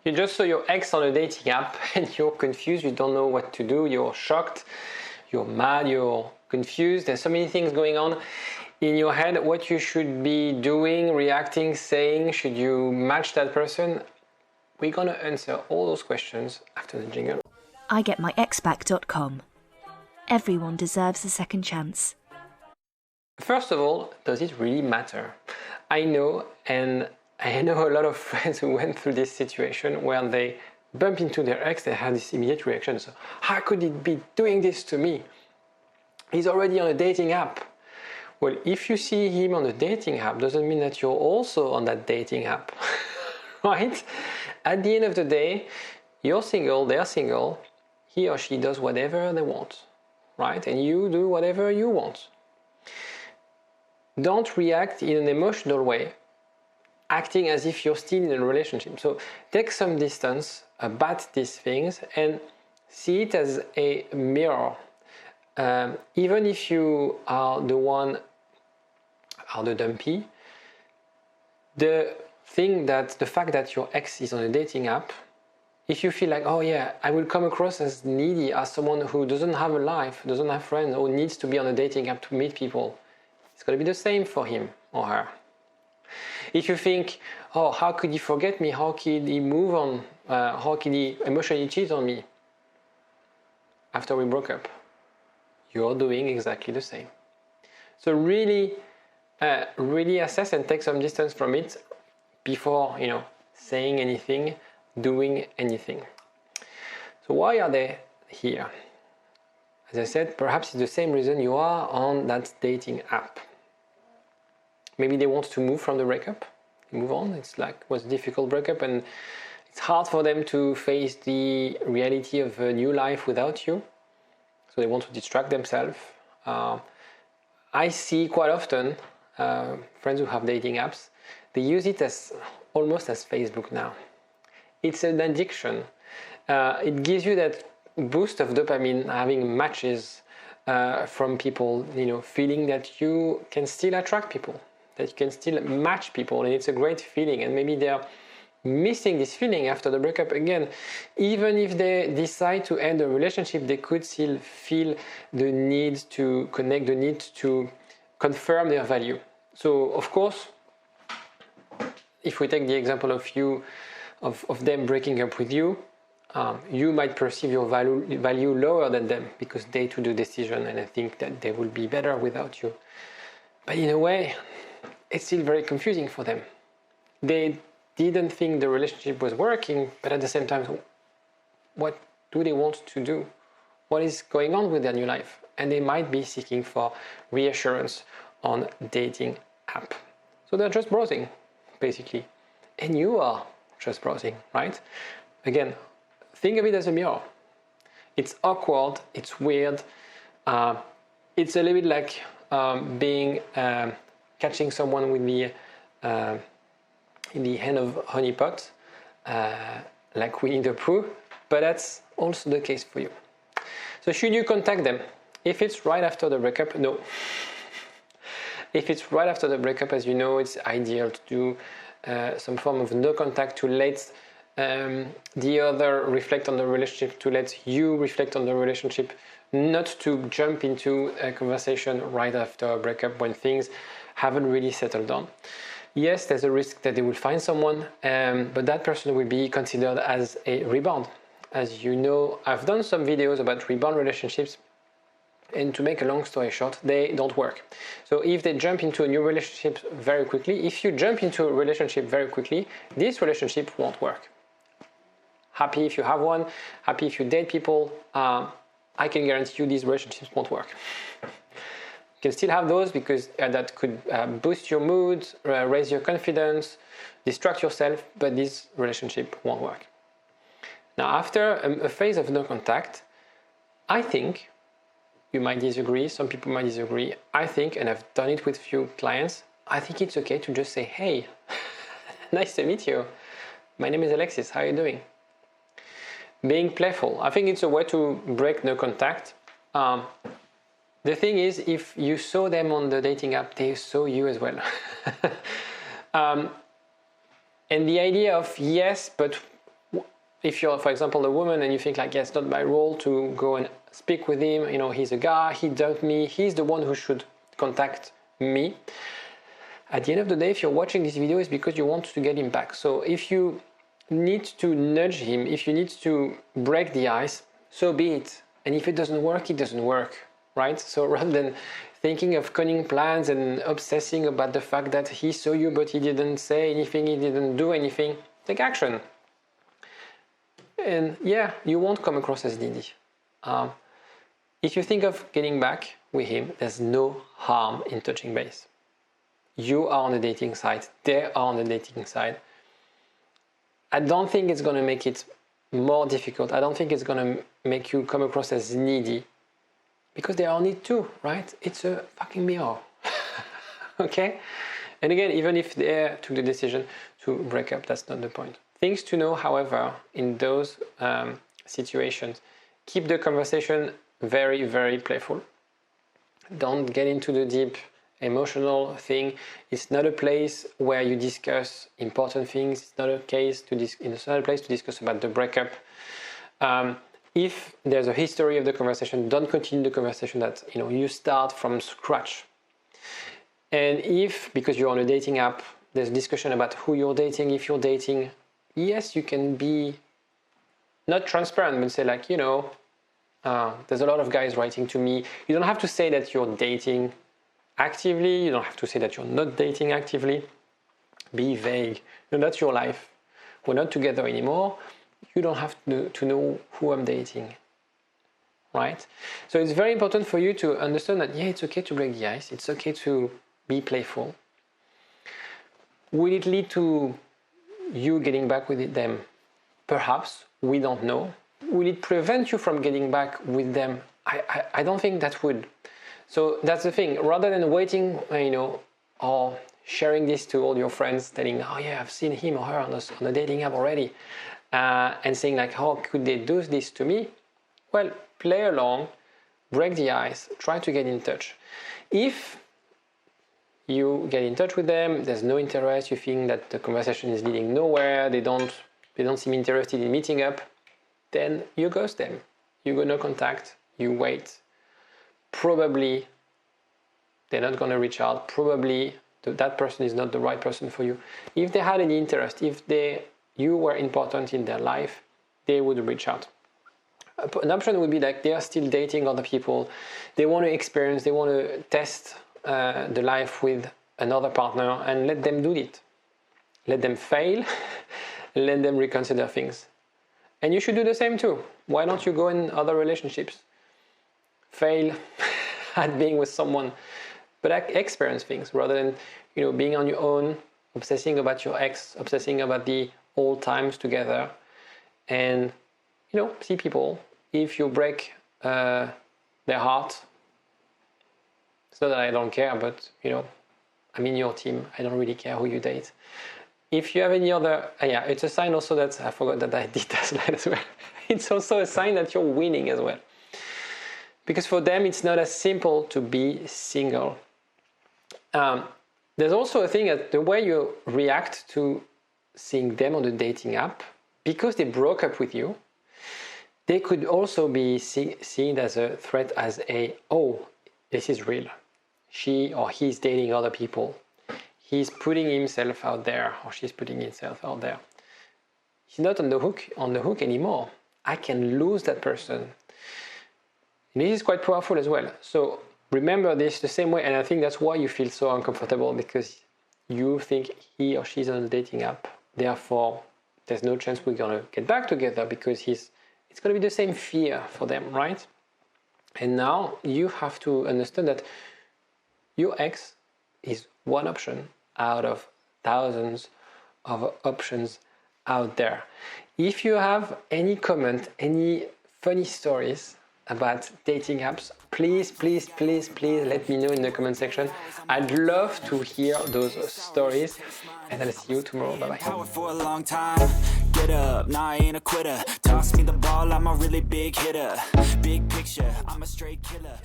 You just saw your ex on a dating app and you're confused, you don't know what to do, you're shocked, you're mad, you're confused. There's so many things going on in your head. What you should be doing, reacting, saying, should you match that person? We're gonna answer all those questions after the jingle. igetmyexback.com. Everyone deserves a second chance. First of all, does it really matter? I know a lot of friends who went through this situation where they bump into their ex, they have this immediate reaction. So, how could it be doing this to me? He's already on a dating app. Well, if you see him on a dating app, doesn't mean that you're also on that dating app, right? At the end of the day, you're single, they're single, he or she does whatever they want, right? And you do whatever you want. Don't react in an emotional way, acting as if you're still in a relationship. So take some distance about these things and see it as a mirror. Even if you are the dumpy, the fact that your ex is on a dating app, if you feel like, oh yeah, I will come across as needy, as someone who doesn't have a life, doesn't have friends, or needs to be on a dating app to meet people, it's going to be the same for him or her. If you think, oh, how could he forget me? How could he move on? How could he emotionally cheat on me after we broke up? You're doing exactly the same. So really assess and take some distance from it before, saying anything, doing anything. So why are they here? As I said, perhaps it's the same reason you are on that dating app. Maybe they want to move from the breakup, move on. It's like was a difficult breakup and it's hard for them to face the reality of a new life without you. So they want to distract themselves. I see quite often friends who have dating apps, they use it as almost as Facebook now. It's an addiction. It gives you that boost of dopamine, having matches from people, feeling that you can still attract people, that you can still match people, and it's a great feeling. And maybe they're missing this feeling after the breakup again. Even if they decide to end a relationship, they could still feel the need to connect, the need to confirm their value. So of course, if we take the example of them breaking up with you, you might perceive your value lower than them because they took the decision and I think that they will be better without you. But in a way, it's still very confusing for them. They didn't think the relationship was working, but at the same time, what do they want to do? What is going on with their new life? And they might be seeking for reassurance on dating app. So they're just browsing, basically. And you are just browsing, right? Again, think of it as a mirror. It's awkward, it's weird. It's a little bit like catching someone with the in the hand of honeypot, like Winnie the Pooh, but that's also the case for you. So should you contact them? If it's right after the breakup, no. If it's right after the breakup, as you know, it's ideal to do some form of no contact to let the other reflect on the relationship, to let you reflect on the relationship, not to jump into a conversation right after a breakup when things haven't really settled down. Yes, there's a risk that they will find someone, but that person will be considered as a rebound. As you know, I've done some videos about rebound relationships, and to make a long story short, they don't work. So if they jump into a new relationship very quickly, if you jump into a relationship very quickly, this relationship won't work. Happy if you have one, happy if you date people, I can guarantee you these relationships won't work. You can still have those because that could boost your mood, raise your confidence, distract yourself, but this relationship won't work. Now, after a phase of no contact, I think, you might disagree, some people might disagree, I think, and I've done it with few clients, I think it's okay to just say, hey, nice to meet you. My name is Alexis, how are you doing? Being playful, I think it's a way to break no contact. The thing is, if you saw them on the dating app, they saw you as well. And the idea of yes, but if you're, for example, a woman and you think like, yeah, it's not my role to go and speak with him, you know, he's a guy, he dumped me, he's the one who should contact me. At the end of the day, if you're watching this video, it's because you want to get him back. So if you need to nudge him, if you need to break the ice, so be it. And if it doesn't work, it doesn't work, right? So rather than thinking of cunning plans and obsessing about the fact that he saw you but he didn't say anything, he didn't do anything, take action. And yeah, you won't come across as needy. If you think of getting back with him, there's no harm in touching base. You are on the dating site, they are on the dating site. I don't think it's going to make it more difficult. I don't think it's going to make you come across as needy, because they all need to, right? It's a fucking mirror. Okay? And again, even if they took the decision to break up, that's not the point. Things to know, however, in those situations, keep the conversation very, very playful. Don't get into the deep emotional thing. It's not a place where you discuss important things. It's not a place to discuss about the breakup. If there's a history of the conversation, don't continue the conversation that you start from scratch. And if, because you're on a dating app, there's a discussion about who you're dating, if you're dating, yes, you can be not transparent, but say like, there's a lot of guys writing to me. You don't have to say that you're dating actively. You don't have to say that you're not dating actively. Be vague. That's your life. We're not together anymore. You don't have to know who I'm dating, right? So it's very important for you to understand that, yeah, it's okay to break the ice. It's okay to be playful. Will it lead to you getting back with them? Perhaps. We don't know. Will it prevent you from getting back with them? I don't think that would. So that's the thing. Rather than waiting, or sharing this to all your friends, telling, oh yeah, I've seen him or her on the dating app already, and saying like, how could they do this to me? Well, play along, break the ice, try to get in touch. If you get in touch with them, there's no interest, you think that the conversation is leading nowhere, they don't seem interested in meeting up, then you ghost them. You go no contact, you wait. Probably they're not going to reach out. Probably that person is not the right person for you. If they had any interest, if you were important in their life, they would reach out. An option would be like they are still dating other people. They want to experience, they want to test the life with another partner, and let them do it. Let them fail. Let them reconsider things. And you should do the same too. Why don't you go in other relationships? Fail at being with someone, but experience things rather than being on your own, obsessing about your ex, obsessing about the old times together, and see people. If you break their heart, it's not that I don't care, but I'm in your team. I don't really care who you date. If you have any other, it's a sign also that I forgot that I did that slide as well. It's also a sign that you're winning as well. Because for them, it's not as simple to be single. There's also a thing that the way you react to seeing them on the dating app, because they broke up with you, they could also be seen as a threat, as this is real. She or he's dating other people. He's putting himself out there, or she's putting herself out there. He's not on the hook anymore. I can lose that person. And this is quite powerful as well. So remember this the same way, and I think that's why you feel so uncomfortable, because you think he or she's on a dating app. Therefore, there's no chance we're gonna get back together, because it's gonna be the same fear for them, right? And now you have to understand that your ex is one option out of thousands of options out there. If you have any comment, any funny stories about dating apps, please let me know in the comment section. I'd love to hear those stories, and I'll see you tomorrow. Bye bye. For a long time, get up, nah, I ain't a quitter. Toss me the ball, I'm a really big hitter. Big picture, I'm a straight killer.